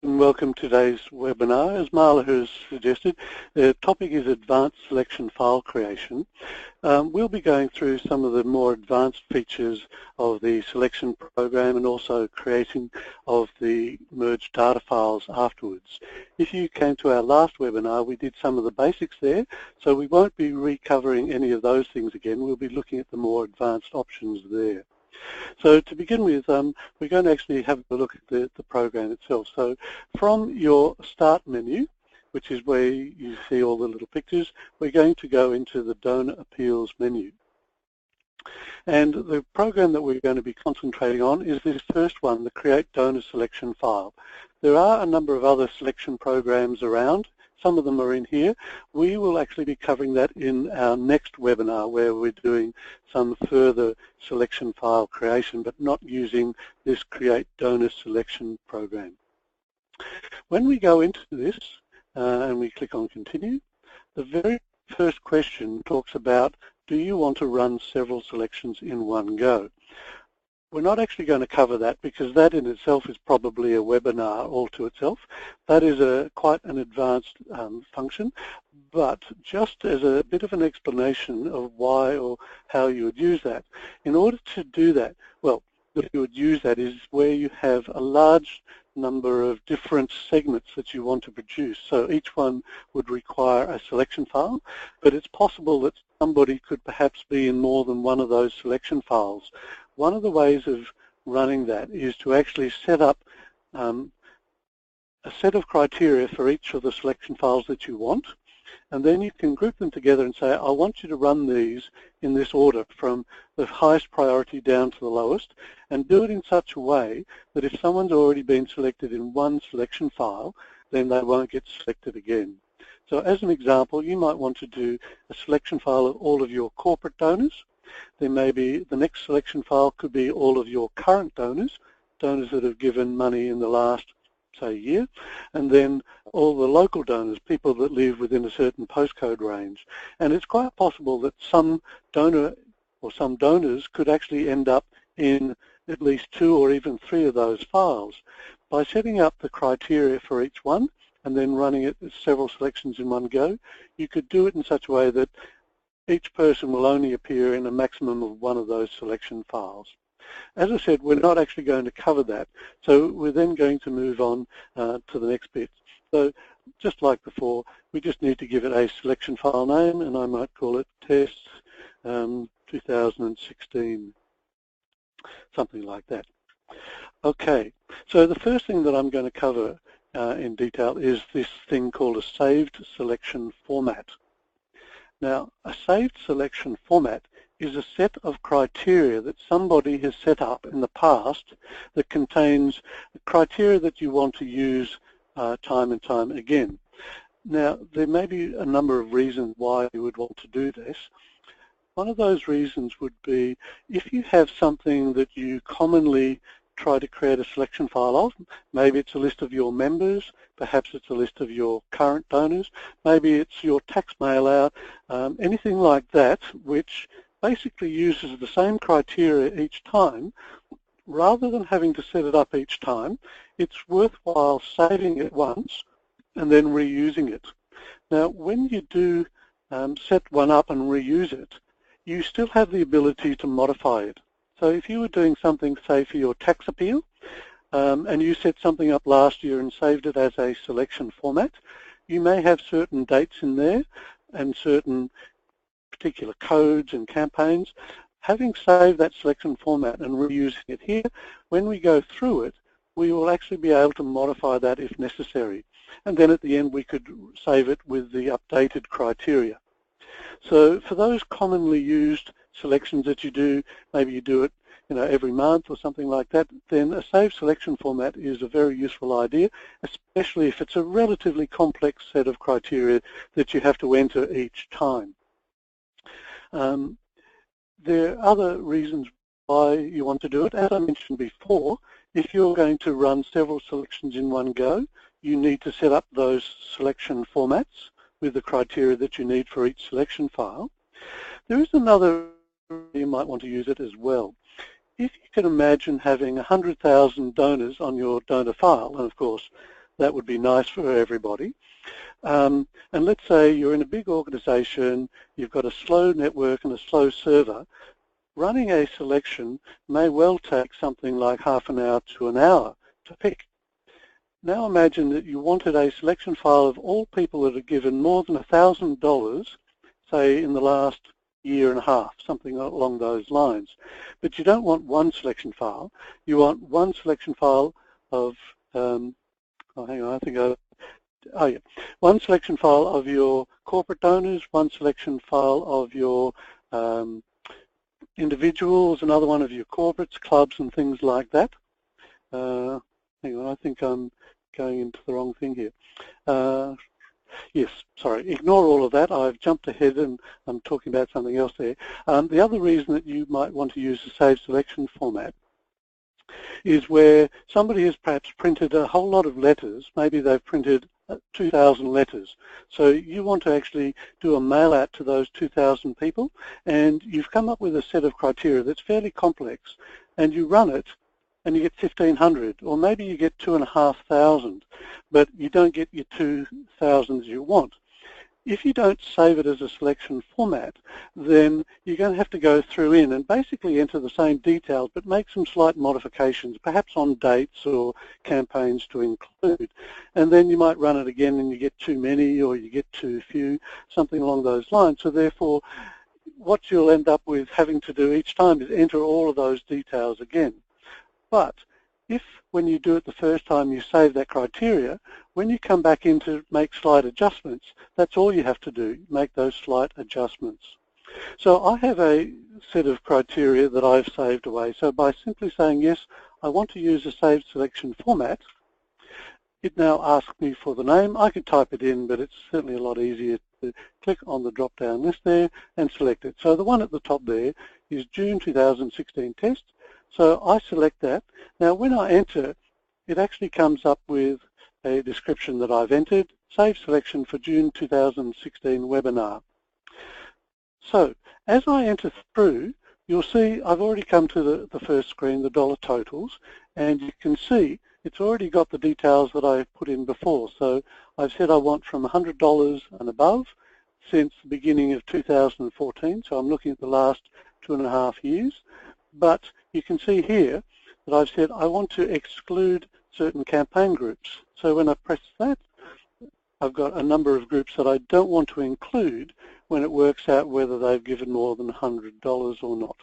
And welcome to today's webinar. As Marla has suggested, the topic is advanced selection file creation. We'll be going through some of the more advanced features of the selection program and also creating of the merged data files afterwards. If you came to our last webinar, we did some of the basics there, so we won't be recovering any of those things again. We'll be looking at the more advanced options there. So to begin with, we're going to actually have a look at the program itself. So from your Start menu, which is where you see all the little pictures, we're going to go into the Donor Appeals menu. And the program that we're going to be concentrating on is this first one, the Create Donor Selection File. There are a number of other selection programs around. Some of them are in here. We will actually be covering that in our next webinar where we're doing some further selection file creation, but not using this Create Donor Selection program. When we go into this and we click on Continue, the very first question talks about, do you want to run several selections in one go? We're not actually going to cover that because that in itself is probably a webinar all to itself. That is quite an advanced function, but just as a bit of an explanation of why or how you would use that. In order to do that, well, that you would use that is where you have a large number of different segments that you want to produce. So each one would require a selection file, but it's possible that somebody could perhaps be in more than one of those selection files. One of the ways of running that is to actually set up a set of criteria for each of the selection files that you want, and then you can group them together and say, I want you to run these in this order from the highest priority down to the lowest, and do it in such a way that if someone's already been selected in one selection file, then they won't get selected again. So as an example, you might want to do a selection file of all of your corporate donors. There may be, the next selection file could be all of your current donors, donors that have given money in the last, say, year, and then all the local donors, people that live within a certain postcode range. And it's quite possible that some donor or some donors could actually end up in at least 2 or even 3 of those files. By setting up the criteria for each one and then running it as several selections in one go, you could do it in such a way that each person will only appear in a maximum of one of those selection files. As I said, we're not actually going to cover that, so we're then going to move on to the next bit. So just like before, we just need to give it a selection file name, and I might call it Test 2016, something like that. Okay, so the first thing that I'm going to cover in detail is this thing called a saved selection format. Now, a saved selection format is a set of criteria that somebody has set up in the past that contains criteria that you want to use time and time again. Now, there may be a number of reasons why you would want to do this. One of those reasons would be if you have something that you commonly try to create a selection file of. Maybe it's a list of your members, perhaps it's a list of your current donors, maybe it's your tax mail out, anything like that which basically uses the same criteria each time. Rather than having to set it up each time, it's worthwhile saving it once and then reusing it. Now, when you do set one up and reuse it, you still have the ability to modify it. So if you were doing something, say, for your tax appeal, and you set something up last year and saved it as a selection format, you may have certain dates in there and certain particular codes and campaigns. Having saved that selection format and reusing it here, when we go through it, we will actually be able to modify that if necessary. And then at the end, we could save it with the updated criteria. So for those commonly used selections that you do, maybe you do it every month or something like that, then a saved selection format is a very useful idea, especially if it's a relatively complex set of criteria that you have to enter each time. There are other reasons why you want to do it. As I mentioned before, if you're going to run several selections in one go, you need to set up those selection formats with the criteria that you need for each selection file. There is another you might want to use it as well. If you can imagine having 100,000 donors on your donor file, and of course that would be nice for everybody. And let's say you're in a big organization, you've got a slow network and a slow server. Running a selection may well take something like half an hour to an hour to pick. Now imagine that you wanted a selection file of all people that are given more than $1,000, say in the last year and a half, something along those lines. But you don't want one selection file. You want one selection file of, one selection file of your corporate donors, one selection file of your individuals, another one of your corporates, clubs and things like that. Hang on, I think I'm going into the wrong thing here. Yes, sorry, ignore all of that. I've jumped ahead and I'm talking about something else there. The other reason that you might want to use the save selection format is where somebody has perhaps printed a whole lot of letters. Maybe they've printed 2,000 letters. So you want to actually do a mail out to those 2,000 people, and you've come up with a set of criteria that's fairly complex, and you run it and you get 1,500, or maybe you get 2,500, but you don't get your 2,000 you want. If you don't save it as a selection format, then you're going to have to go through in and basically enter the same details, but make some slight modifications, perhaps on dates or campaigns to include. And then you might run it again and you get too many or you get too few, something along those lines. So therefore, what you'll end up with having to do each time is enter all of those details again. But if, when you do it the first time, you save that criteria, when you come back in to make slight adjustments, that's all you have to do, make those slight adjustments. So I have a set of criteria that I've saved away. So by simply saying, yes, I want to use a saved selection format, it now asks me for the name. I could type it in, but it's certainly a lot easier to click on the drop-down list there and select it. So the one at the top there is June 2016 test. So I select that. Now when I enter, it actually comes up with a description that I've entered, save selection for June 2016 webinar. So as I enter through, you'll see I've already come to the first screen, the dollar totals, and you can see it's already got the details that I put in before. So I've said I want from $100 and above since the beginning of 2014, so I'm looking at the last 2.5 years. But you can see here that I've said I want to exclude certain campaign groups. So when I press that, I've got a number of groups that I don't want to include when it works out whether they've given more than $100 or not.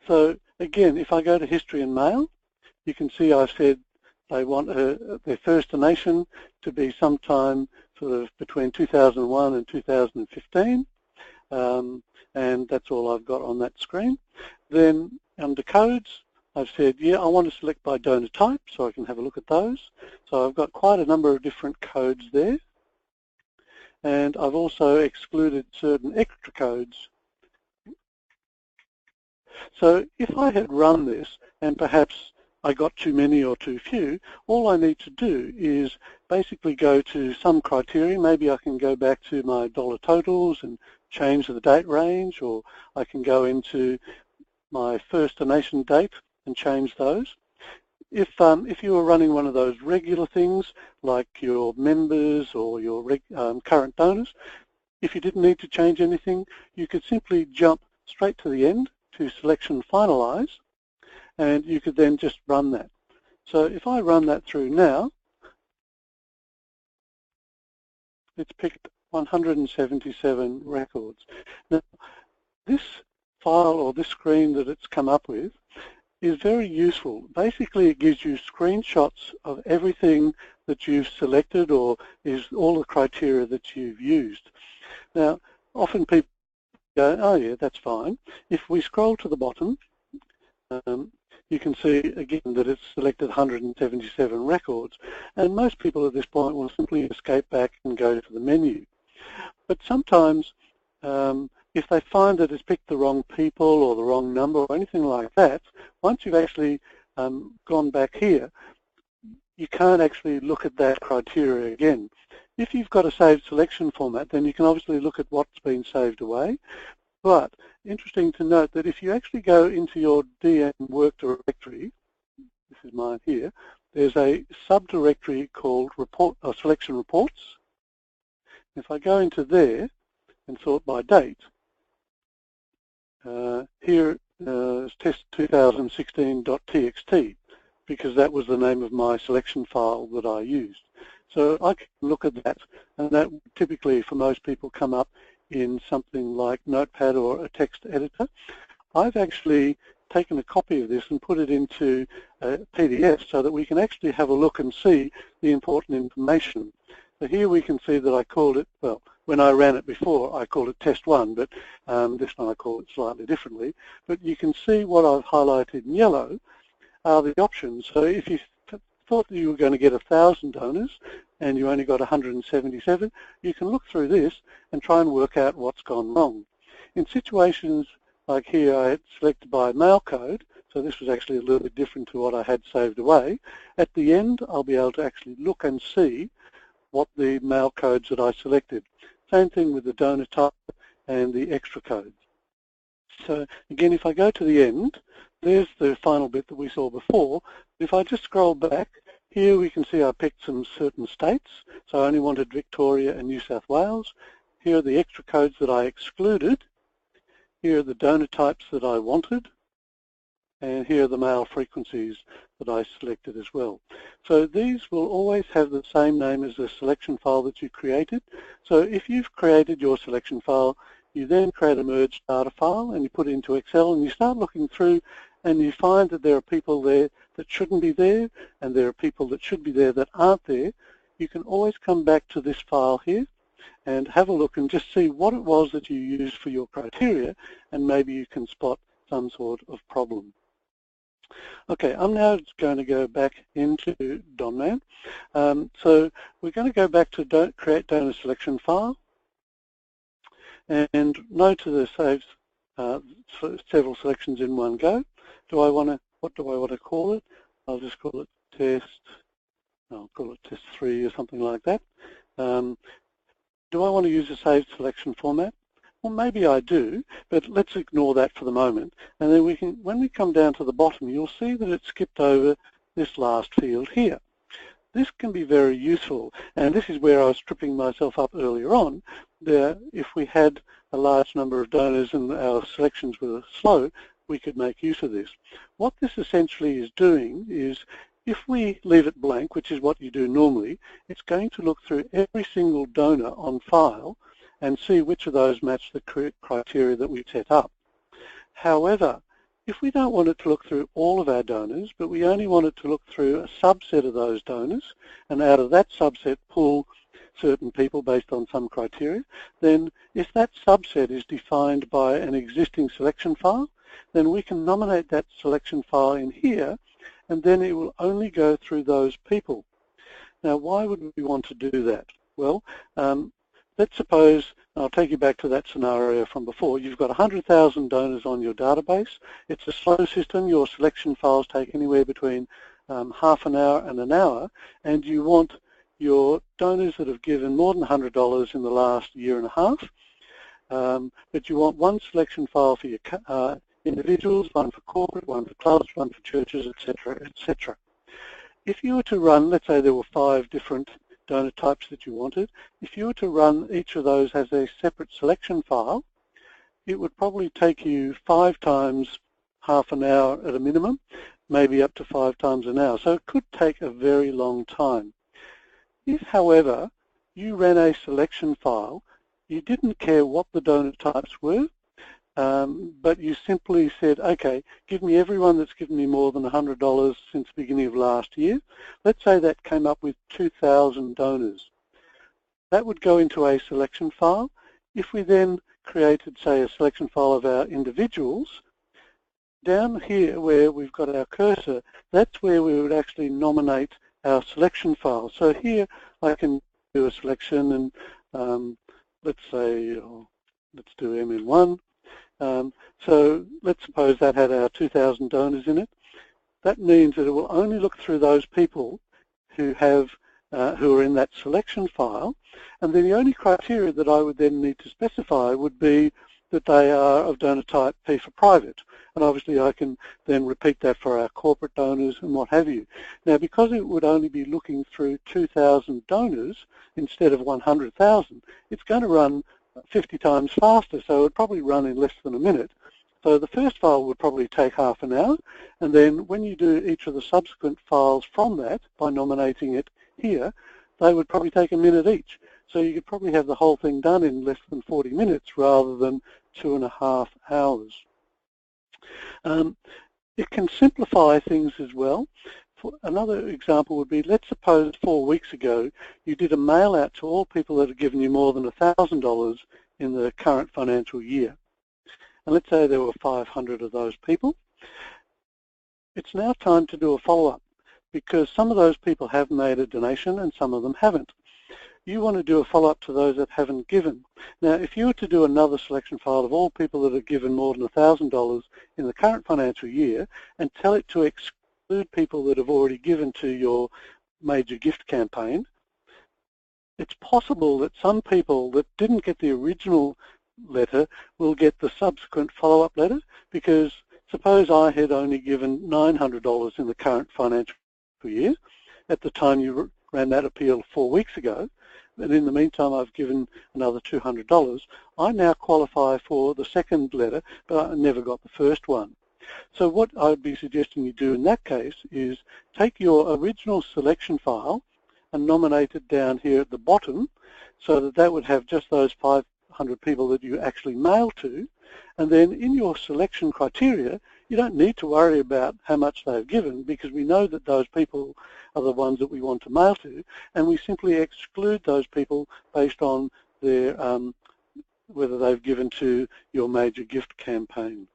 So again, if I go to history and mail, you can see I've said they want their first donation to be sometime sort of between 2001 and 2015. And that's all I've got on that screen. Then under codes, I've said, yeah, I want to select by donor type so I can have a look at those. So I've got quite a number of different codes there. And I've also excluded certain extra codes. So if I had run this and perhaps I got too many or too few, all I need to do is basically go to some criteria. Maybe I can go back to my dollar totals and change the date range, or I can go into my first donation date and change those. If you were running one of those regular things like your members or your current donors, if you didn't need to change anything, you could simply jump straight to the end to selection finalize, and you could then just run that. So if I run that through now, it's picked 177 records. Now, this file or this screen that it's come up with is very useful. Basically, it gives you screenshots of everything that you've selected or is all the criteria that you've used. Now, often people go, oh yeah, that's fine. If we scroll to the bottom, you can see again that it's selected 177 records, and most people at this point will simply escape back and go to the menu. But sometimes if they find that it's picked the wrong people or the wrong number or anything like that, once you've actually gone back here, you can't actually look at that criteria again. If you've got a saved selection format, then you can obviously look at what's been saved away. But interesting to note that if you actually go into your DM work directory, this is mine here, there's a subdirectory called selection reports. If I go into there and sort by date, here is test 2016.txt, because that was the name of my selection file that I used. So I can look at that, and that would typically for most people come up in something like Notepad or a text editor. I've actually taken a copy of this and put it into a PDF so that we can actually have a look and see the important information. So here we can see that I called it, well, when I ran it before, I called it test 1, but this one I call it slightly differently. But you can see what I've highlighted in yellow are the options. So if you thought that you were going to get 1,000 donors and you only got 177, you can look through this and try and work out what's gone wrong. In situations like here, I had selected by mail code, so this was actually a little bit different to what I had saved away. At the end, I'll be able to actually look and see what the mail codes that I selected. Same thing with the donor type and the extra codes. So again, if I go to the end, there's the final bit that we saw before. If I just scroll back, here we can see I picked some certain states. So I only wanted Victoria and New South Wales. Here are the extra codes that I excluded. Here are the donor types that I wanted. And here are the mail frequencies that I selected as well. So these will always have the same name as the selection file that you created. So if you've created your selection file, you then create a merged data file and you put it into Excel and you start looking through and you find that there are people there that shouldn't be there and there are people that should be there that aren't there. You can always come back to this file here and have a look and just see what it was that you used for your criteria, and maybe you can spot some sort of problem. Okay, I'm now going to go back into Donman. So we're going to go back to create donor selection file, and note to the saves several selections in one go. What do I want to call it? I'll just call it test. I'll call it test 3 or something like that. Do I want to use a saved selection format? Well, maybe I do, but let's ignore that for the moment. And then we can, when we come down to the bottom, you'll see that it skipped over this last field here. This can be very useful, and this is where I was tripping myself up earlier on. If we had a large number of donors and our selections were slow, we could make use of this. What this essentially is doing is, if we leave it blank, which is what you do normally, it's going to look through every single donor on file and see which of those match the criteria that we've set up. However, if we don't want it to look through all of our donors, but we only want it to look through a subset of those donors, and out of that subset pull certain people based on some criteria, then if that subset is defined by an existing selection file, then we can nominate that selection file in here, and then it will only go through those people. Now, why would we want to do that? Well, let's suppose, I'll take you back to that scenario from before, you've got 100,000 donors on your database. It's a slow system. Your selection files take anywhere between half an hour and an hour, and you want your donors that have given more than $100 in the last year and a half, but you want one selection file for your individuals, one for corporate, one for clubs, one for churches, etc., etc. If you were to run, let's say there were 5 different donor types that you wanted, if you were to run each of those as a separate selection file, it would probably take you 5 times half an hour at a minimum, maybe up to 5 times an hour. So it could take a very long time. If, however, you ran a selection file, you didn't care what the donor types were, but you simply said, okay, give me everyone that's given me more than $100 since the beginning of last year. Let's say that came up with 2,000 donors. That would go into a selection file. If we then created, say, a selection file of our individuals, down here where we've got our cursor, that's where we would actually nominate our selection file. So here I can do a selection and let's say, let's do MN1. So let's suppose that had our 2,000 donors in it. That means that it will only look through those people who have who are in that selection file, and then the only criteria that I would then need to specify would be that they are of donor type P for private. And obviously I can then repeat that for our corporate donors and what have you. Now, because it would only be looking through 2,000 donors instead of 100,000, it's going to run 50 times faster, so it would probably run in less than a minute. So the first file would probably take half an hour, and then when you do each of the subsequent files from that, by nominating it here, they would probably take a minute each. So you could probably have the whole thing done in less than 40 minutes rather than 2.5 hours. It can simplify things as well. Another example would be, let's suppose 4 weeks ago you did a mail out to all people that have given you more than $1,000 in the current financial year. And let's say there were 500 of those people. It's now time to do a follow-up because some of those people have made a donation and some of them haven't. You want to do a follow-up to those that haven't given. Now, if you were to do another selection file of all people that have given more than $1,000 in the current financial year and tell it to exclude people that have already given to your major gift campaign, it's possible that some people that didn't get the original letter will get the subsequent follow-up letter, because suppose I had only given $900 in the current financial year at the time you ran that appeal 4 weeks ago, and in the meantime I've given another $200. I now qualify for the second letter, but I never got the first one. So what I'd be suggesting you do in that case is take your original selection file and nominate it down here at the bottom, so that that would have just those 500 people that you actually mail to, and then in your selection criteria you don't need to worry about how much they've given, because we know that those people are the ones that we want to mail to, and we simply exclude those people based on their whether they've given to your major gift campaign.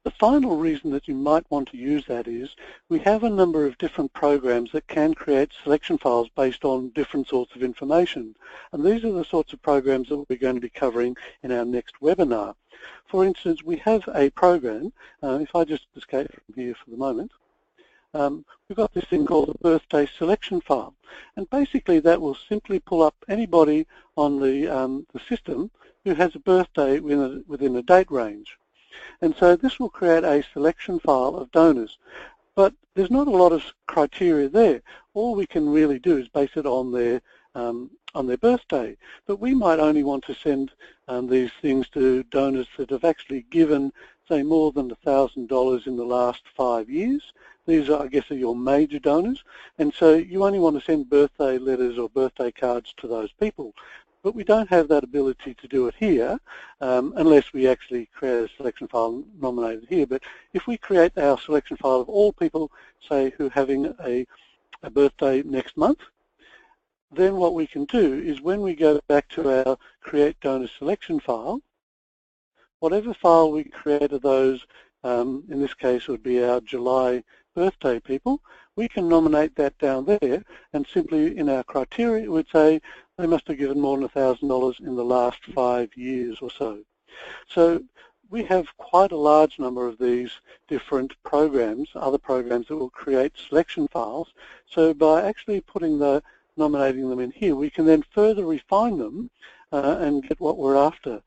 The final reason that you might want to use that is we have a number of different programs that can create selection files based on different sorts of information. And these are the sorts of programs that we're going to be covering in our next webinar. For instance, we have a program, if I just escape from here for the moment, we've got this thing called a birthday selection file. And basically that will simply pull up anybody on the system who has a birthday within a date range. And so this will create a selection file of donors. But there's not a lot of criteria there. All we can really do is base it on their birthday. But we might only want to send these things to donors that have actually given, say, more than $1,000 in the last 5 years. These are, I guess, are your major donors. And so you only want to send birthday letters or birthday cards to those people. But we don't have that ability to do it here unless we actually create a selection file nominated here. But if we create our selection file of all people, say, who are having a birthday next month, then what we can do is when we go back to our create donor selection file, whatever file we create of those, in this case would be our July birthday people, we can nominate that down there, and simply in our criteria it would say they must have given more than $1,000 in the last 5 years or so. So we have quite a large number of these different programs, other programs that will create selection files. So by actually nominating them in here, we can then further refine them and get what we're after.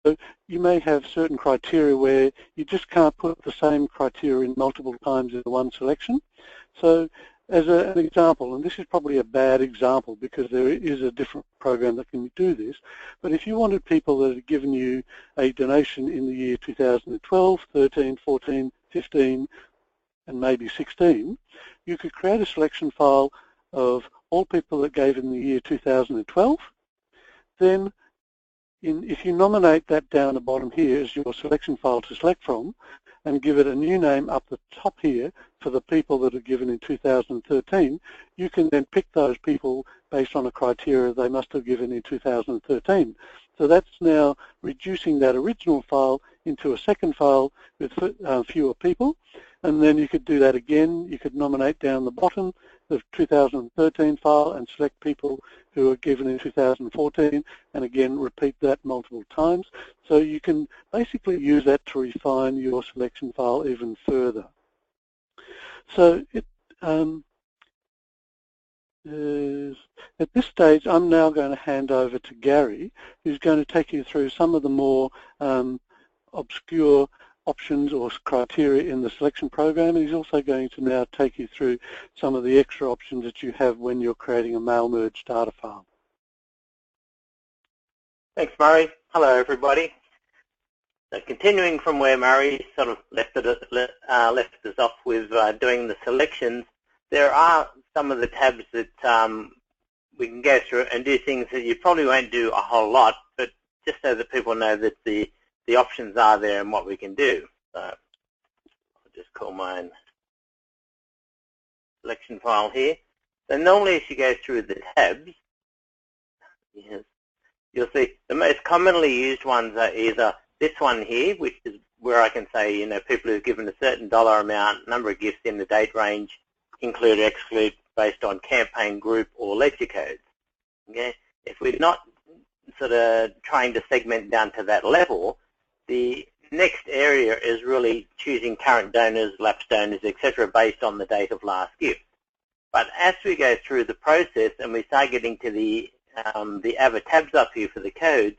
So you may have certain criteria where you just can't put the same criteria in multiple times in one selection. So as an example, and this is probably a bad example because there is a different program that can do this, but if you wanted people that had given you a donation in the year 2012, 13, 14, 15, and maybe 16, you could create a selection file of all people that gave in the year 2012. Then if you nominate that down the bottom here as your selection file to select from and give it a new name up the top here for the people that are given in 2013, you can then pick those people based on a criteria they must have given in 2013. So that's now reducing that original file into a second file with fewer people. And then you could do that again. You could nominate down the bottom the 2013 file and select people who are given in 2014, and again repeat that multiple times. So you can basically use that to refine your selection file even further. So At this stage, I'm now going to hand over to Gary, who's going to take you through some of the more obscure options or criteria in the selection program, and he's also going to now take you through some of the extra options that you have when you're creating a mail merge data file. Thanks, Murray. Hello, everybody. So continuing from where Murray sort of left us off with doing the selections, there are some of the tabs that we can go through and do things that you probably won't do a whole lot, but just so that people know that the options are there and what we can do. So I'll just call mine selection file here. So normally as you go through the tabs, you'll see the most commonly used ones are either this one here, which is where I can say, you know, people who've given a certain dollar amount, number of gifts in the date range, include or exclude based on campaign group or ledger codes. Okay? If we're not sort of trying to segment down to that level, the next area is really choosing current donors, lapsed donors, etc., based on the date of last gift. But as we go through the process and we start getting to the other tabs up here for the codes,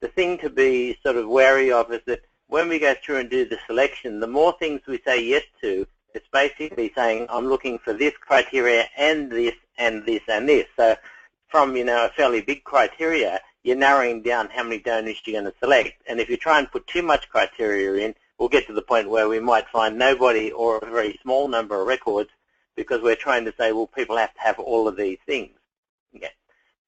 the thing to be sort of wary of is that when we go through and do the selection, the more things we say yes to, it's basically saying I'm looking for this criteria and this and this and this. So from, you know, a fairly big criteria, you're narrowing down how many donors you're going to select. And if you try and put too much criteria in, we'll get to the point where we might find nobody or a very small number of records because we're trying to say, well, people have to have all of these things. Okay.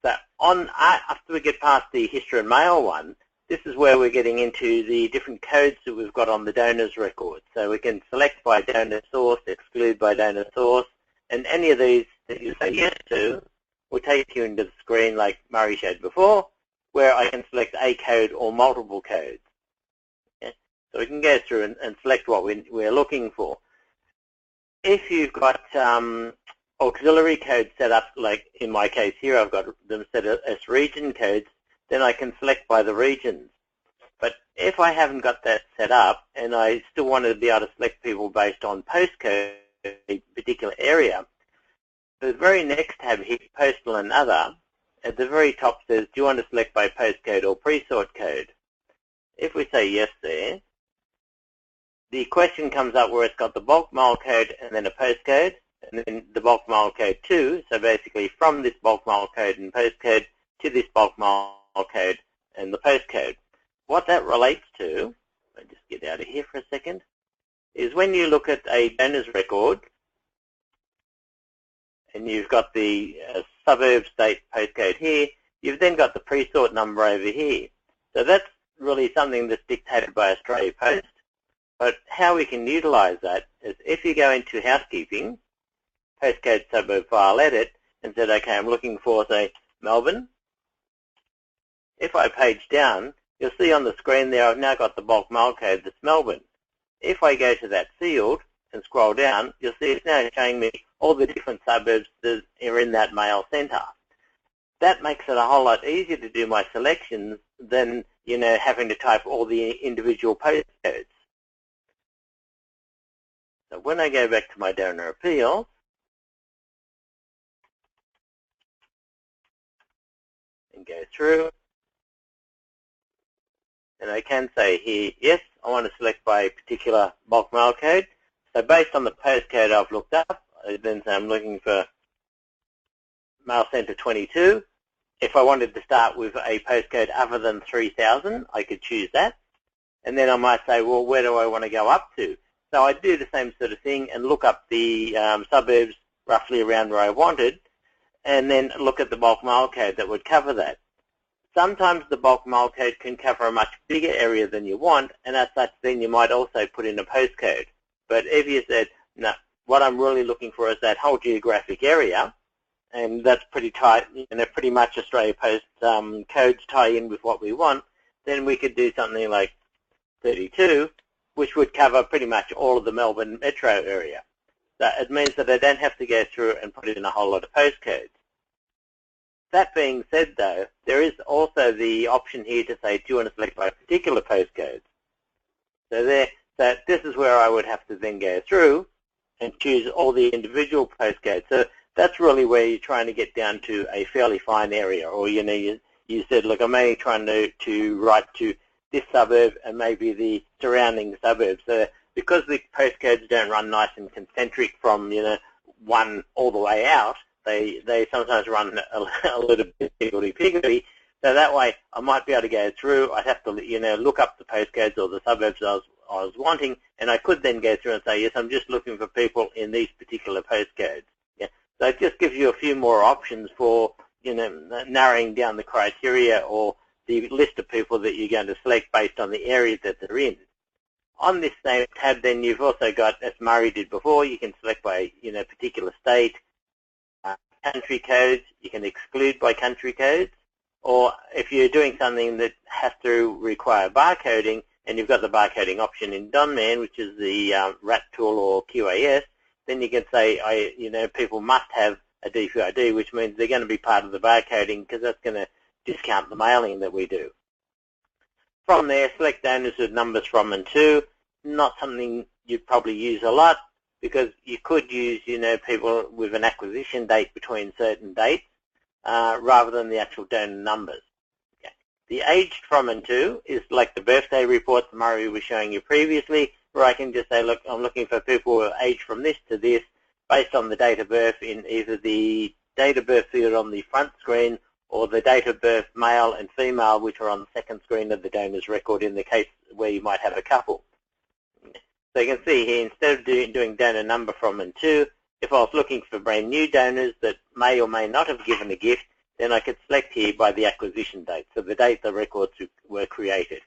So after we get past the history and mail one, this is where we're getting into the different codes that we've got on the donors record. So we can select by donor source, exclude by donor source, and any of these that you say yes to will take you into the screen like Murray showed before, where I can select a code or multiple codes. Okay? So we can go through and select what we're looking for. If you've got auxiliary codes set up, like in my case here, I've got them set as region codes, then I can select by the regions. But if I haven't got that set up and I still want to be able to select people based on postcode, a particular area, the very next tab here, postal and other, at the very top says, do you want to select by postcode or pre-sort code? If we say yes there, the question comes up where it's got the bulk mail code and then a postcode, and then the bulk mail code too. So basically from this bulk mail code and postcode to this bulk mail code and the postcode. What that relates to, I'll just get out of here for a second, is when you look at a donor's record and you've got the suburb state postcode here, you've then got the pre-sort number over here. So that's really something that's dictated by Australia Post. But how we can utilize that is if you go into housekeeping, postcode suburb file edit, and said, okay, I'm looking for, say, Melbourne. If I page down, you'll see on the screen there I've now got the bulk mail code that's Melbourne. If I go to that field and scroll down, you'll see it's now showing me all the different suburbs that are in that mail centre. That makes it a whole lot easier to do my selections than, you know, having to type all the individual postcodes. So when I go back to my donor appeals, and go through, and I can say here, yes, I want to select by a particular bulk mail code. So based on the postcode I've looked up, I then say I'm looking for Mail Centre 22. If I wanted to start with a postcode other than 3000, I could choose that. And then I might say, well, where do I want to go up to? So I do the same sort of thing and look up the suburbs roughly around where I wanted, and then look at the bulk mail code that would cover that. Sometimes the bulk mail code can cover a much bigger area than you want, and as such, then you might also put in a postcode. But if you said, no, what I'm really looking for is that whole geographic area, and that's pretty tight, you know, pretty much Australia Post codes tie in with what we want, then we could do something like 32, which would cover pretty much all of the Melbourne metro area. So it means that I don't have to go through and put in a whole lot of postcodes. That being said, though, there is also the option here to say, do you want to select by particular postcodes? So this is where I would have to then go through and choose all the individual postcodes. So that's really where you're trying to get down to a fairly fine area, or you said, look, I'm only trying to write to this suburb and maybe the surrounding suburbs. So because the postcodes don't run nice and concentric from one all the way out, they sometimes run a little bit higgledy-piggledy. So that way, I might be able to go through. I'd have to look up the postcodes or the suburbs I was wanting, and I could then go through and say, yes, I'm just looking for people in these particular postcodes. Yeah. So it just gives you a few more options for narrowing down the criteria or the list of people that you're going to select based on the area that they're in. On this same tab, then you've also got, as Murray did before, you can select by particular state, country codes. You can exclude by country codes, or if you're doing something that has to require barcoding, and you've got the barcoding option in Donman, which is the RAT tool or QAS, then you can say, people must have a DQID, which means they're going to be part of the barcoding because that's going to discount the mailing that we do. From there, select donors with numbers from and to. Not something you'd probably use a lot because you could use, people with an acquisition date between certain dates rather than the actual donor numbers. Okay. The aged from and to is like the birthday report that Murray was showing you previously, where I can just say, look, I'm looking for people who are aged from this to this based on the date of birth in either the date of birth field on the front screen or the date of birth, male and female, which are on the second screen of the donor's record in the case where you might have a couple. So you can see here, instead of doing donor number from and to, if I was looking for brand new donors that may or may not have given a gift, then I could select here by the acquisition date, so the date the records were created.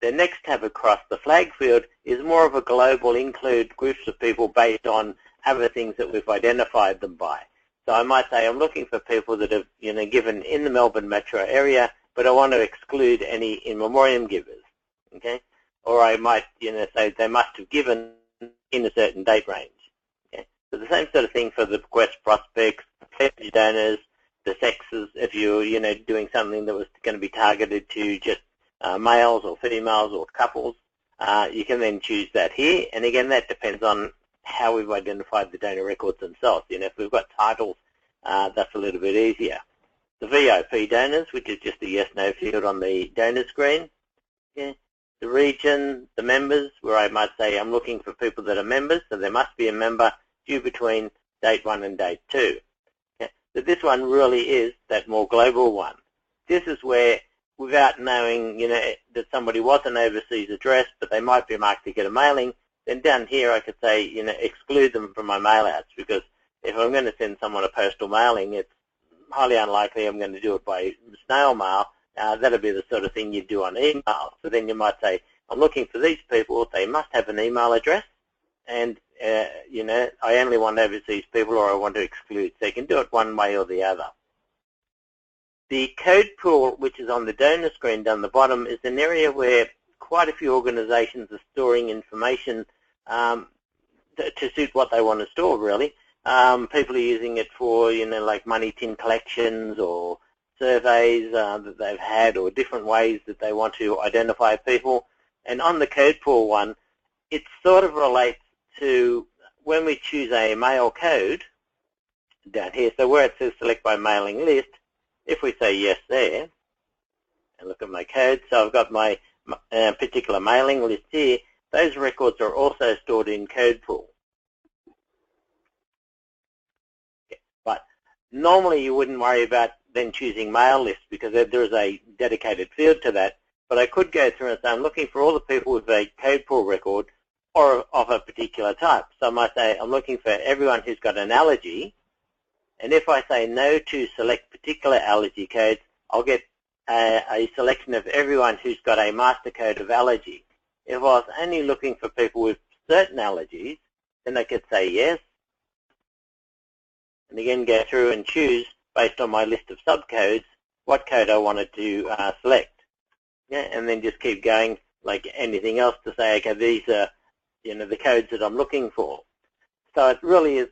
The next tab across the flag field is more of a global include groups of people based on other things that we've identified them by. So I might say I'm looking for people that have given in the Melbourne metro area, but I want to exclude any in memoriam givers. Okay? Or I might say they must have given in a certain date range. Okay? So the same sort of thing for the bequest prospects, pledge donors, the sexes. If you're doing something that was going to be targeted to just males or females or couples, you can then choose that here. And again, that depends on how we've identified the donor records themselves. If we've got titles, that's a little bit easier. The VIP donors, which is just a yes/no field on the donor screen. Yeah. The region, the members, where I might say I'm looking for people that are members, so there must be a member due between date 1 and date 2. Okay. So this one really is that more global one. This is where, without knowing that somebody was an overseas address, but they might be marked to get a mailing, then down here I could say, exclude them from my mailouts, because if I'm going to send someone a postal mailing, it's highly unlikely I'm going to do it by snail mail. That'll be the sort of thing you do on email. So then you might say, I'm looking for these people. They must have an email address, and I only want overseas people, or I want to exclude. So you can do it one way or the other. The code pool, which is on the donor screen down the bottom, is an area where quite a few organizations are storing information to suit what they want to store, really. People are using it for, like money tin collections or surveys that they've had, or different ways that they want to identify people. And on the code pool one, it sort of relates to when we choose a mail code down here. So where it says select by mailing list, if we say yes there, and look at my code, so I've got my particular mailing list here, those records are also stored in code pool. Okay. But normally you wouldn't worry about then choosing mail list because there is a dedicated field to that. But I could go through and say I'm looking for all the people with a code pool record or of a particular type. So I might say I'm looking for everyone who's got an allergy. And if I say no to select particular allergy codes, I'll get a selection of everyone who's got a master code of allergy. If I was only looking for people with certain allergies, then I could say yes. And again, go through and choose based on my list of subcodes what code I wanted to select. Yeah, and then just keep going like anything else to say, okay, these are the codes that I'm looking for. So it really is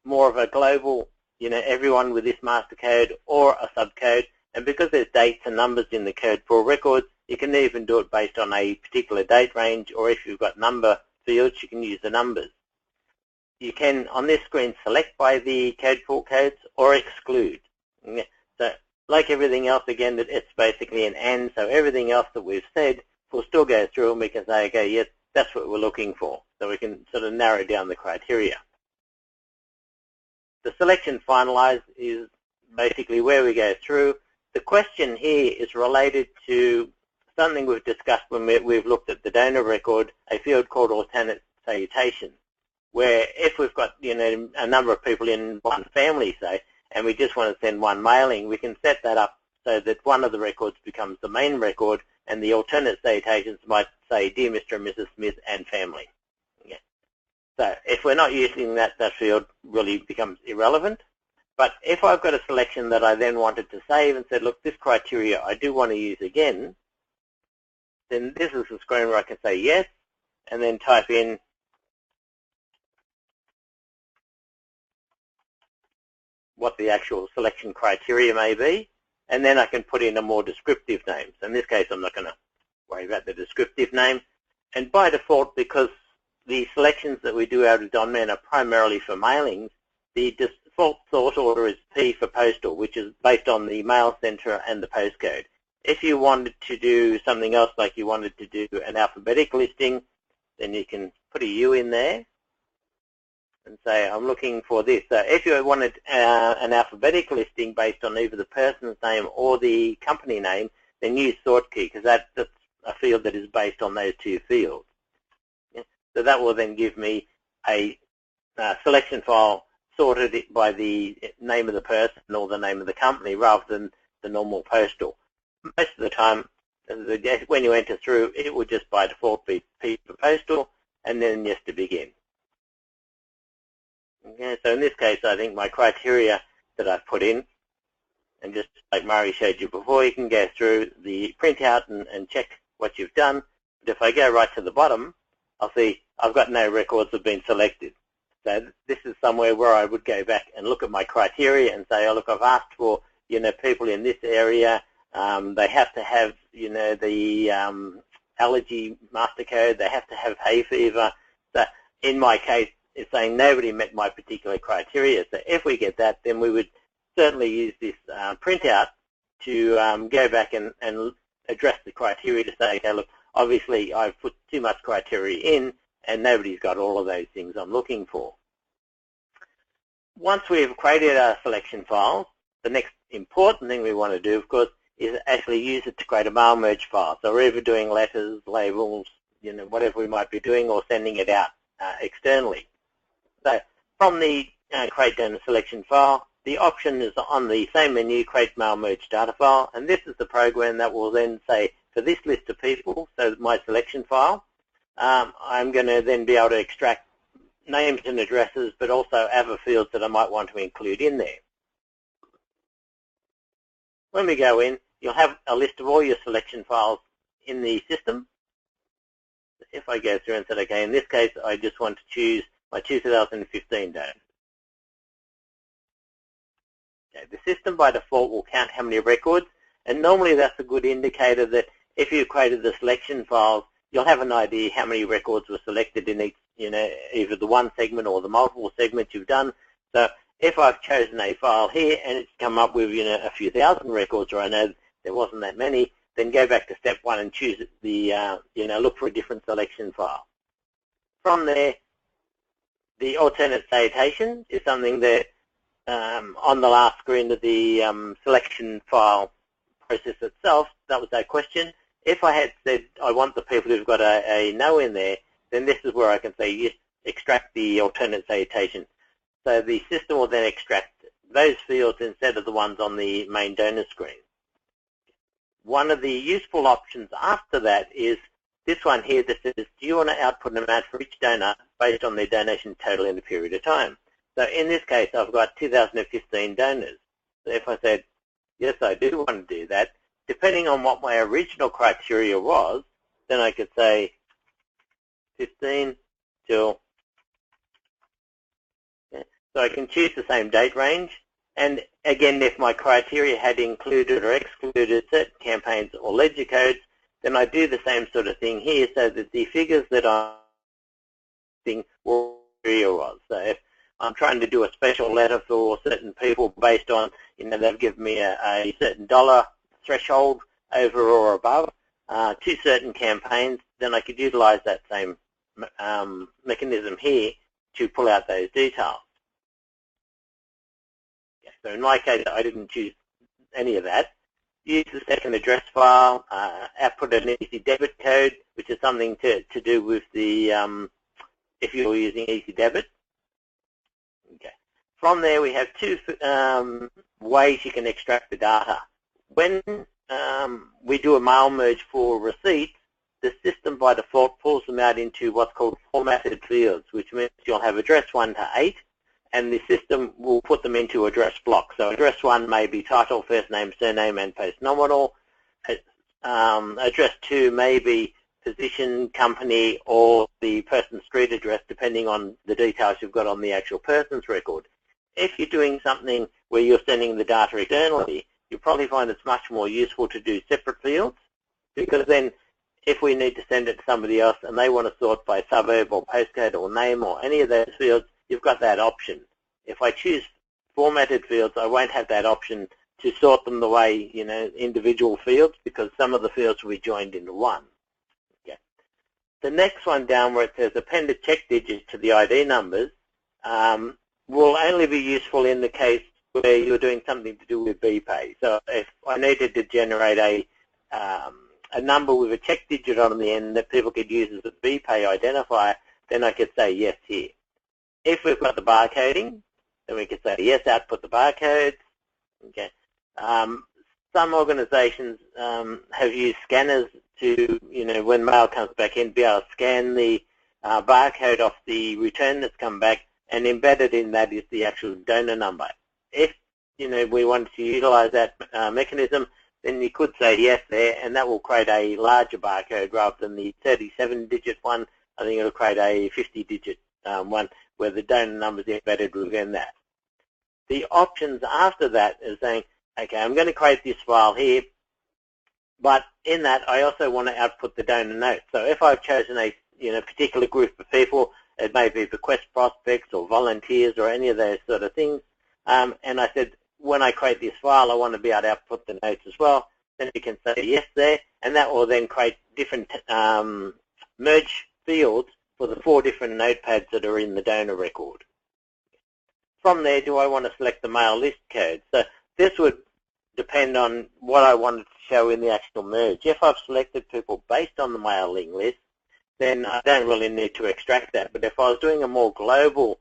more of a global, everyone with this master code or a subcode. And because there's dates and numbers in the code pool records, you can even do it based on a particular date range, or if you've got number fields, you can use the numbers. you can, on this screen, select by the code fault codes or exclude. So like everything else, again, it's basically an and, so everything else that we've said will still go through and we can say, okay, yes, that's what we're looking for. So we can sort of narrow down the criteria. The selection finalized is basically where we go through. The question here is related to something we've discussed when we've looked at the donor record, a field called alternate citation, where if we've got a number of people in one family, say, and we just want to send one mailing, we can set that up so that one of the records becomes the main record, and the alternate citations might say, Dear Mr. and Mrs. Smith and family. So if we're not using that field really becomes irrelevant. But if I've got a selection that I then wanted to save and said, look, this criteria I do want to use again, then this is the screen where I can say yes, and then type in what the actual selection criteria may be, and then I can put in a more descriptive name. So in this case, I'm not going to worry about the descriptive name. And by default, because the selections that we do out of Donman are primarily for mailings, the default sort order is P for postal, which is based on the mail center and the postcode. If you wanted to do something else, like you wanted to do an alphabetic listing, then you can put a U in there and say, I'm looking for this. So if you wanted an alphabetic listing based on either the person's name or the company name, then use sort key, because that's a field that is based on those two fields. So that will then give me a selection file sorted by the name of the person or the name of the company rather than the normal postal. Most of the time, when you enter through, it will just by default be P for postal and then yes to begin. Okay, so in this case, I think my criteria that I've put in, and just like Murray showed you before, you can go through the printout and check what you've done. But if I go right to the bottom, I'll see I've got no records have been selected. So this is somewhere where I would go back and look at my criteria and say, oh, look, I've asked for, people in this area. They have to have, the allergy master code. They have to have hay fever. So in my case, it's saying nobody met my particular criteria. So if we get that, then we would certainly use this printout to go back and address the criteria to say, okay, look, obviously I've put too much criteria in and nobody's got all of those things I'm looking for. Once we've created our selection files, the next important thing we want to do, of course, is actually use it to create a mail merge file. So we're either doing letters, labels, whatever we might be doing, or sending it out externally. So from the create donor selection file, the option is on the same menu, create mail merge data file, and this is the program that will then say, for this list of people, so my selection file, I'm going to then be able to extract names and addresses, but also other fields that I might want to include in there. When we go in, you'll have a list of all your selection files in the system. If I go through and say, okay, in this case, I just want to choose my 2015 donor. Okay, the system by default will count how many records, and normally that's a good indicator that if you created the selection files, you'll have an idea how many records were selected in each, either the one segment or the multiple segments you've done. So if I've chosen a file here and it's come up with, a few thousand records, or I know there wasn't that many, then go back to step one and choose the, look for a different selection file. From there, the alternate citation is something that on the last screen of the selection file process itself, that was that question. If I had said I want the people who've got a no in there, then this is where I can say yes, extract the alternate citation. So the system will then extract those fields instead of the ones on the main donor screen. One of the useful options after that is this one here that says, do you want to output an amount for each donor based on their donation total in a period of time? So in this case, I've got 2015 donors. So if I said, yes, I do want to do that, depending on what my original criteria was, then I could say 15 till, so I can choose the same date range. And again, if my criteria had included or excluded certain campaigns or ledger codes, then I do the same sort of thing here so that the figures that I'm using will criteria was. So if I'm trying to do a special letter for certain people based on, they've given me a certain dollar threshold over or above to certain campaigns, then I could utilize that same mechanism here to pull out those details. Yeah, so in my case, I didn't choose any of that. Use the second address file, output an easy debit code, which is something to do with the, if you're using easy debit. Okay. From there, we have two ways you can extract the data. When we do a mail merge for receipts, the system by default pulls them out into what's called formatted fields, which means you'll have address 1 to 8, and the system will put them into address blocks. So address 1 may be title, first name, surname, and post nominal. Address 2 may be position, company, or the person's street address, depending on the details you've got on the actual person's record. If you're doing something where you're sending the data externally, you'll probably find it's much more useful to do separate fields, because then if we need to send it to somebody else and they want to sort by suburb or postcode or name or any of those fields, you've got that option. If I choose formatted fields, I won't have that option to sort them the way, individual fields, because some of the fields will be joined into one. Okay. The next one down where it says append a check digit to the ID numbers will only be useful in the case where you're doing something to do with BPay. So if I needed to generate a number with a check digit on the end that people could use as a BPay identifier, then I could say yes here. If we've got the barcoding, then we could say yes, output the barcodes. Okay. Some organizations have used scanners to, when mail comes back in, be able to scan the barcode off the return that's come back, and embedded in that is the actual donor number. If, we wanted to utilize that mechanism, then you could say yes there, and that will create a larger barcode rather than the 37-digit one. I think it'll create a 50-digit one where the donor number is embedded within that. The options after that is saying, okay, I'm going to create this file here, but in that I also want to output the donor note. So if I've chosen a particular group of people, it may be bequest prospects or volunteers or any of those sort of things, and I said, when I create this file, I want to be able to output the notes as well. Then you can say yes there, and that will then create different merge fields for the 4 different notepads that are in the donor record. From there, do I want to select the mail list code? So this would depend on what I wanted to show in the actual merge. If I've selected people based on the mailing list, then I don't really need to extract that. But if I was doing a more global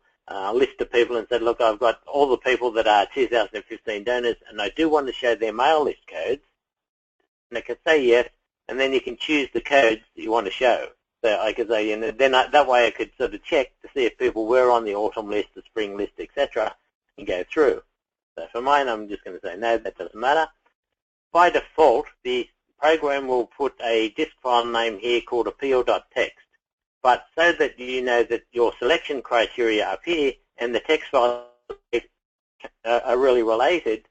list of people and said, look, I've got all the people that are 2015 donors, and I do want to show their mail list codes, and I could say yes, and then you can choose the codes that you want to show. So I could say, then that way I could sort of check to see if people were on the autumn list, the spring list, etc., and go through. So for mine, I'm just going to say, no, that doesn't matter. By default, the program will put a disk file name here called appeal.txt. But so that you know that your selection criteria up here and the text files are really related,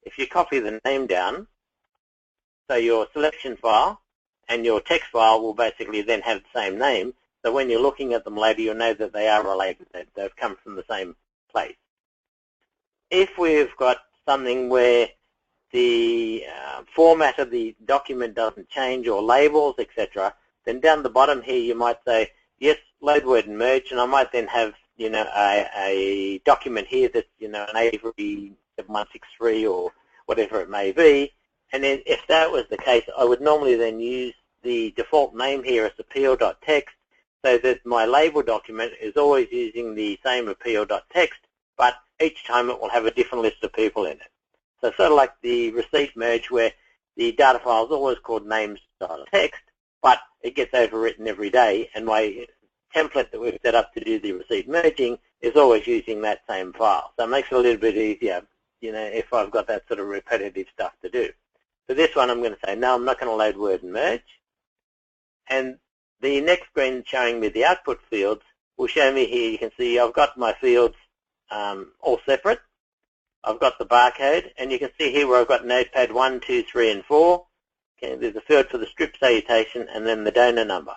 if you copy the name down, so your selection file and your text file will basically then have the same name. So when you're looking at them later, you'll know that they are related, that they've come from the same place. If we've got something where the format of the document doesn't change, or labels, etc., then down the bottom here you might say, yes, load word and merge, and I might then have, a document here that's, an Avery 7163 or whatever it may be. And then if that was the case, I would normally then use the default name here as appeal.txt, so that my label document is always using the same appeal.txt, but each time it will have a different list of people in it. So sort of like the receipt merge, where the data file is always called names.txt, but it gets overwritten every day, and my template that we've set up to do the receipt merging is always using that same file. So it makes it a little bit easier, if I've got that sort of repetitive stuff to do. For this one, I'm going to say, no, I'm not going to load word and merge. And the next screen showing me the output fields will show me here, you can see I've got my fields all separate. I've got the barcode, and you can see here where I've got notepad 1, 2, 3, and 4. Okay, there's a field for the strip salutation and then the donor number.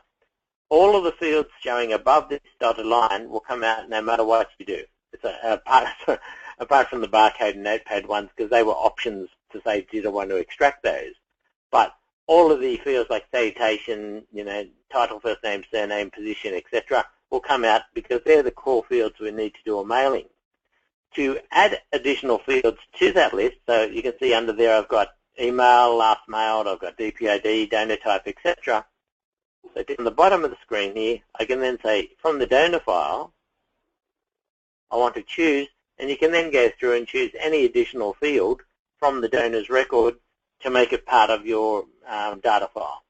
all of the fields showing above this dotted line will come out no matter what you do. It's apart from the barcode and notepad ones, because they were options to say, did I want to extract those? But all of the fields like citation, title, first name, surname, position, etc., will come out because they're the core fields we need to do a mailing. To add additional fields to that list, so you can see under there I've got email, last mailed, I've got DPID, donor type, etc. So on the bottom of the screen here, I can then say, from the donor file, I want to choose, and you can then go through and choose any additional field from the donor's record to make it part of your data file.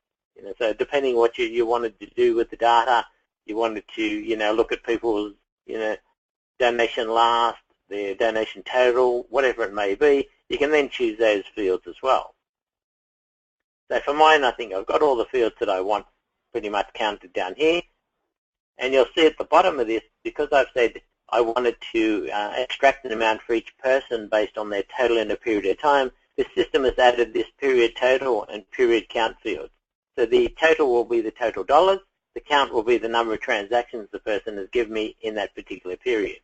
So depending what you wanted to do with the data, you wanted to, look at people's, donation last, their donation total, whatever it may be, you can then choose those fields as well. So for mine, I think I've got all the fields that I want pretty much counted down here. And you'll see at the bottom of this, because I've said I wanted to extract an amount for each person based on their total in a period of time, the system has added this period total and period count fields. So the total will be the total dollars, the count will be the number of transactions the person has given me in that particular period.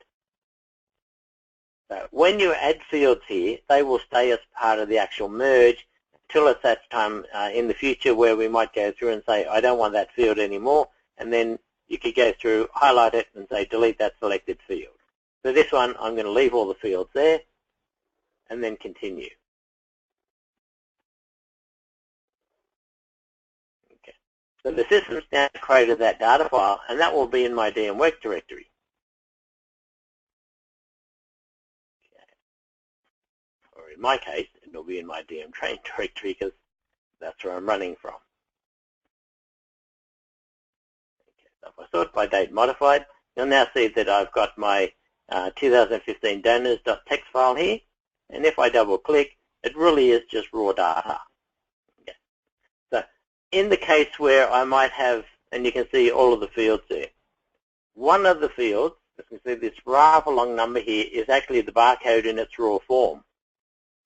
So when you add fields here, they will stay as part of the actual merge until it's that time in the future where we might go through and say, I don't want that field anymore, and then you could go through, highlight it, and say, delete that selected field. So this one, I'm going to leave all the fields there, and then continue. Okay. So the system's now created that data file, and that will be in my DM work directory. Or in my case, it will be in my DM train directory because that's where I'm running from. Okay, so if I sort by date modified, you'll now see that I've got my 2015 donors.txt file here, and if I double click, it really is just raw data. Okay. So in the case where I might have, and you can see all of the fields there, one of the fields, as you can see this rather long number here, is actually the barcode in its raw form.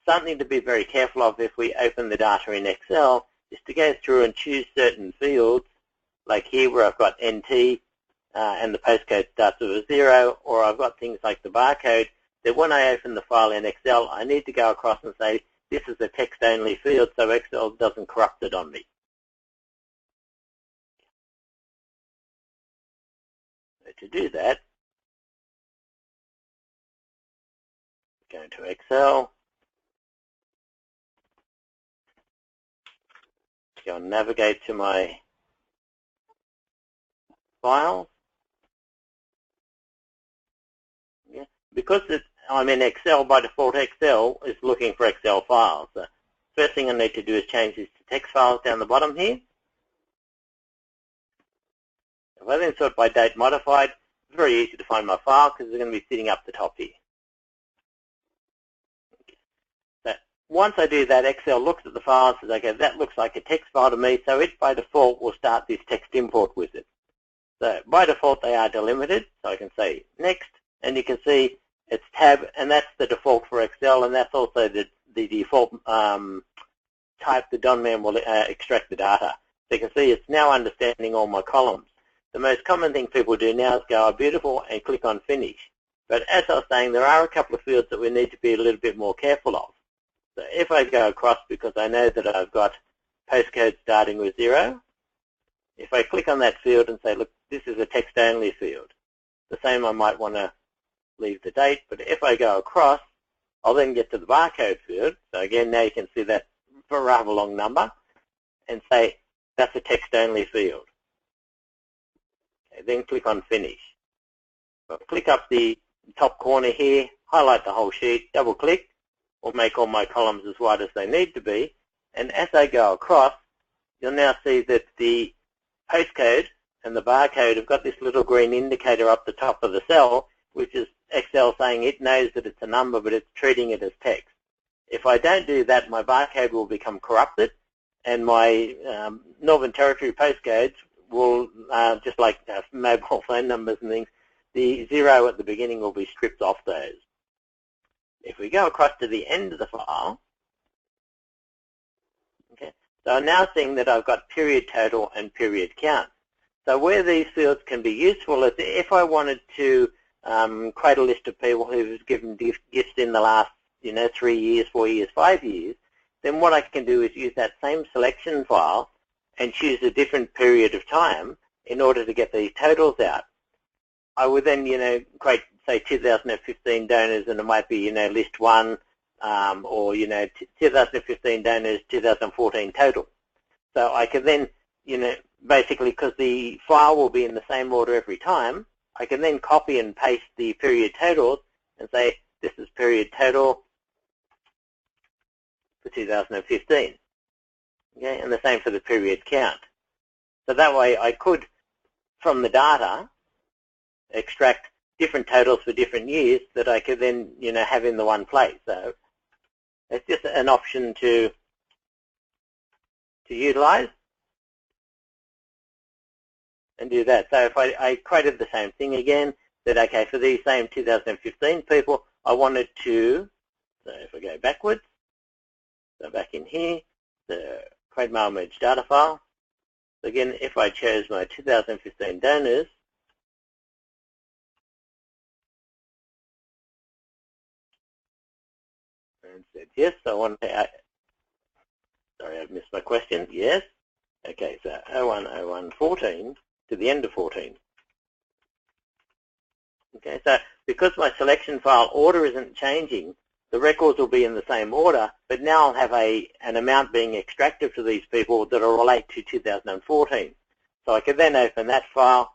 Something to be very careful of if we open the data in Excel is to go through and choose certain fields, like here where I've got NT and the postcode starts with a 0, or I've got things like the barcode, that when I open the file in Excel, I need to go across and say, this is a text-only field, so Excel doesn't corrupt it on me. So to do that, go into Excel, go and navigate to my file. Yeah. Because I'm in Excel, by default Excel is looking for Excel files. So first thing I need to do is change this to text files down the bottom here. If I then sort by date modified, it's very easy to find my file because they're going to be sitting up the top here. Once I do that, Excel looks at the file and says, okay, that looks like a text file to me, so it by default will start this text import with it. So by default they are delimited, so I can say next, and you can see it's tab, and that's the default for Excel, and that's also the default type the Donman will extract the data. So you can see it's now understanding all my columns. The most common thing people do now is go, oh, beautiful, and click on finish. But as I was saying, there are a couple of fields that we need to be a little bit more careful of. So if I go across, because I know that I've got postcode starting with 0, if I click on that field and say, look, this is a text-only field, the same I might want to leave the date, but if I go across, I'll then get to the barcode field. So again, now you can see that for a rather long number, and say, that's a text-only field. Okay, then click on finish. I'll click up the top corner here, highlight the whole sheet, double-click, or make all my columns as wide as they need to be. And as I go across, you'll now see that the postcode and the barcode have got this little green indicator up the top of the cell, which is Excel saying it knows that it's a number, but it's treating it as text. If I don't do that, my barcode will become corrupted, and my Northern Territory postcodes will, just like mobile phone numbers and things, the 0 at the beginning will be stripped off those. If we go across to the end of the file, okay, so I'm now seeing that I've got period total and period count. So where these fields can be useful is if I wanted to create a list of people who've given gifts in the last 3 years, 4 years, 5 years, then what I can do is use that same selection file and choose a different period of time in order to get these totals out. I would then, create, say, 2015 donors, and it might be, list 1, or, 2015 donors, 2014 total. So I could then, basically, because the file will be in the same order every time, I can then copy and paste the period totals and say, this is period total for 2015. Okay, and the same for the period count. So that way I could, from the data, extract different totals for different years that I could then, have in the one place. So it's just an option to utilize and do that. So if I created the same thing again, that okay, for these same 2015 people, I wanted to, so if I go backwards, so back in here, the create mail merge data file. So again, if I chose my 2015 donors, and said yes, I want to, sorry, I've missed my question, yes. Okay, so 01/01/14 to the end of 14. Okay, so because my selection file order isn't changing, the records will be in the same order, but now I'll have an amount being extracted for these people that will relate to 2014. So I can then open that file,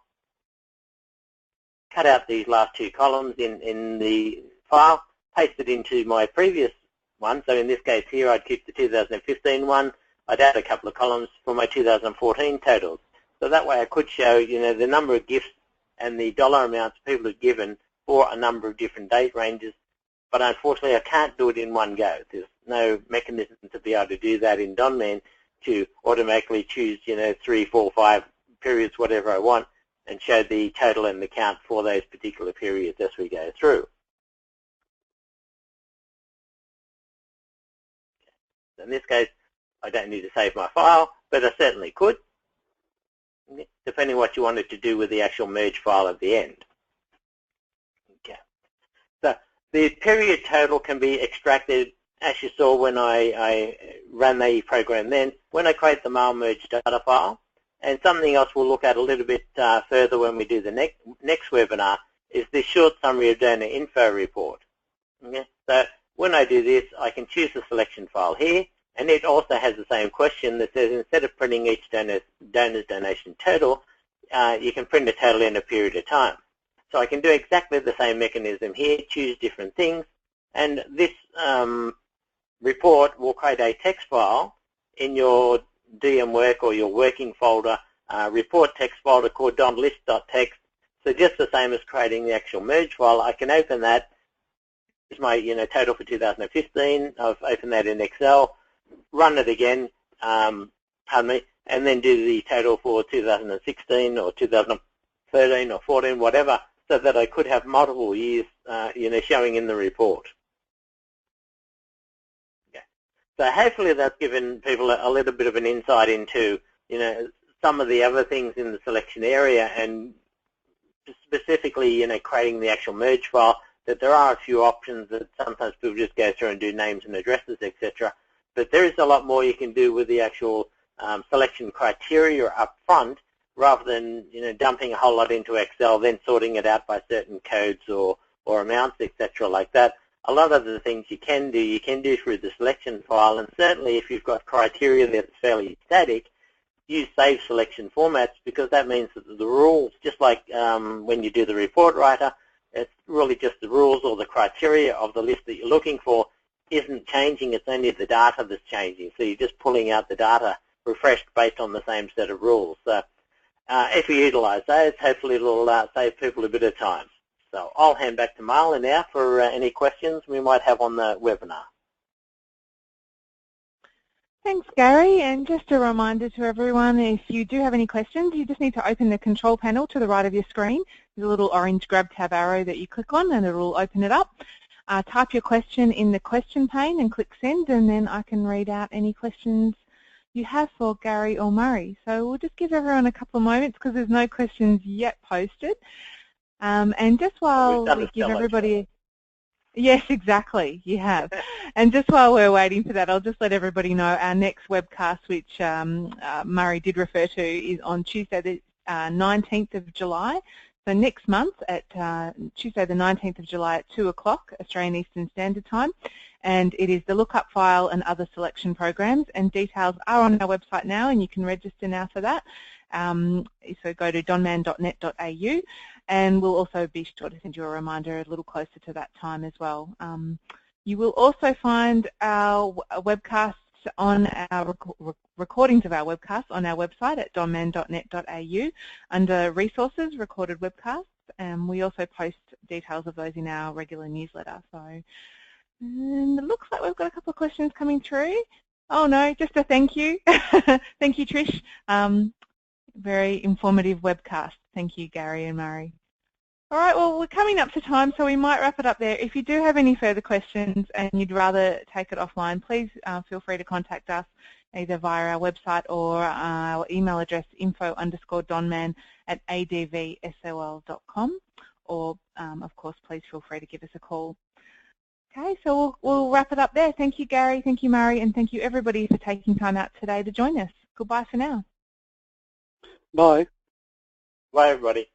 cut out these last two columns in the file, paste it into my previous one. So in this case here, I'd keep the 2015 one. I'd add a couple of columns for my 2014 totals. So that way I could show, the number of gifts and the dollar amounts people have given for a number of different date ranges. But unfortunately, I can't do it in one go. There's no mechanism to be able to do that in Donman to automatically choose, 3, 4, 5 periods, whatever I want, and show the total and the count for those particular periods as we go through. In this case, I don't need to save my file, but I certainly could, depending on what you wanted to do with the actual merge file at the end. Okay. So the period total can be extracted, as you saw when I ran the program then, when I create the mail merge data file. And something else we'll look at a little bit further when we do the next webinar is the short summary of donor info report. Okay. So when I do this, I can choose the selection file here, and it also has the same question that says instead of printing each donor's donation total, you can print a total in a period of time. So I can do exactly the same mechanism here, choose different things, and this report will create a text file in your DM work or your working folder, report text folder called donlist.txt. So just the same as creating the actual merge file, I can open that. Here's my total for 2015. I've opened that in Excel, run it again, pardon me, and then do the total for 2016 or 2013 or 14, whatever, so that I could have multiple years, showing in the report. Okay. So hopefully that's given people a little bit of an insight into, some of the other things in the selection area, and specifically, creating the actual merge file, that there are a few options that sometimes people just go through and do names and addresses, etc. But there is a lot more you can do with the actual selection criteria up front, rather than dumping a whole lot into Excel, then sorting it out by certain codes or amounts, etc. like that. A lot of the things you can do through the selection file, and certainly if you've got criteria that's fairly static, use save selection formats, because that means that the rules, just like when you do the report writer, it's really just the rules or the criteria of the list that you're looking for isn't changing, it's only the data that's changing. So you're just pulling out the data refreshed based on the same set of rules. So if you utilize those, hopefully it'll save people a bit of time. So I'll hand back to Marla now for any questions we might have on the webinar. Thanks, Gary. And just a reminder to everyone, if you do have any questions, you just need to open the control panel to the right of your screen. There's a little orange grab tab arrow that you click on, and it will open it up. Type your question in the question pane and click send, and then I can read out any questions you have for Gary or Murray. So we'll just give everyone a couple of moments because there's no questions yet posted. And just while we give everybody... Yes, exactly, you have. And just while we're waiting for that, I'll just let everybody know our next webcast, which Murray did refer to, is on Tuesday the 19th of July. So next month at Tuesday the 19th of July at 2 o'clock Australian Eastern Standard Time. And it is the lookup file and other selection programs, and details are on our website now and you can register now for that. So go to donman.net.au, and we'll also be sure to send you a reminder a little closer to that time as well. You will also find our webcasts on our recordings of our webcasts on our website at donman.net.au under resources, recorded webcasts, and we also post details of those in our regular newsletter. So and it looks like we've got a couple of questions coming through. Oh no, just a thank you. Thank you, Trish. Very informative webcast. Thank you, Gary and Murray. All right, well, we're coming up to time, so we might wrap it up there. If you do have any further questions and you'd rather take it offline, please feel free to contact us either via our website or our email address info_donman@advsol.com, or, of course, please feel free to give us a call. Okay, so we'll wrap it up there. Thank you, Gary. Thank you, Murray. And thank you, everybody, for taking time out today to join us. Goodbye for now. Bye. Bye, everybody.